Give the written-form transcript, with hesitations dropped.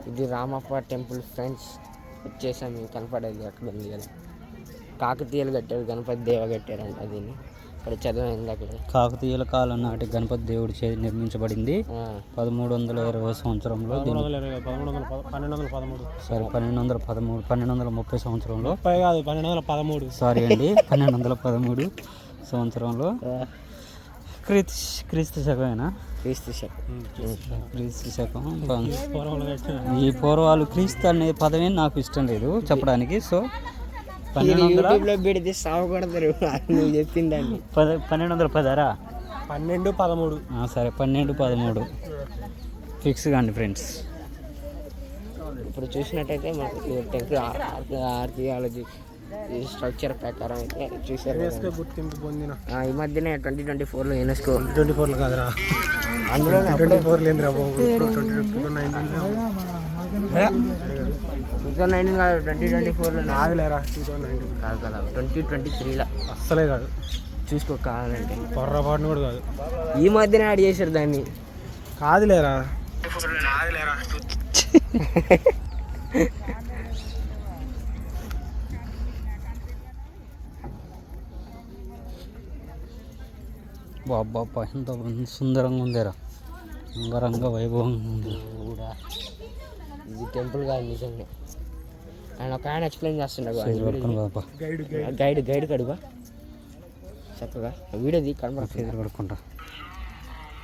ఇది Ramappa temple friends. వచ్చేసాం, మీకు కనపడేది అక్కడ ఉంది కదా. కాకతీయులు కట్టారు, గణపతి దేవ కట్టారంట దీన్ని. ఇక్కడ చదివింది అక్కడ. కాకతీయుల కాలం నాటి గణపతి దేవుడి చేతి నిర్మించబడింది 1320 సంవత్సరంలో. 1213 సారీ 1213 1230 సంవత్సరంలో. కాదు 1213. సారీ అండి 1213 సంవత్సరంలో. క్రీస్తు శకమేనా? క్రీస్తు శకం. ఈ పూర్వాలు క్రీస్తు అనే పదమే నాకు ఇష్టం లేదు చెప్పడానికి. సో 1200 పెడితే సాగుకూడదు నువ్వు చెప్పిందండి. 1210 1213. సరే 1213 ఫిక్స్ కాండి ఫ్రెండ్స్. ఇప్పుడు చూసినట్టయితే మనకి టెంపుల్ ఆర్కియాలజీ స్ట్రక్చర్ ప్రకారం అయితే చూసారు. గుర్తింపు పొందిన ఈ మధ్యనే 2024లో యునెస్కో 24 కాదురా, అందులో 24 లేదురా బాబు. 2019 కాదు, 2024లో నాదులేరా. 2019 కాదు కదా, 2023లో అస్సలే కాదు. చూసుకో కావాలంటే. పొర్రపాటును కూడా కాదు, ఈ మధ్యనే యాడ్ చేశారు దాన్ని. కాదులేరా. బాబా ఎంత సుందరంగా ఉందేరా, అంగరంగ వైభవంగా ఉంది కూడా. ఇది టెంపుల్ కాదు నిజంగా. ఆయన ఒక ఆయన ఎక్స్ప్లెయిన్ చేస్తున్నాడు. గైడ్ కడుగా చక్కగా వీడియోది కనబడుతుంది. పడుకుంటా.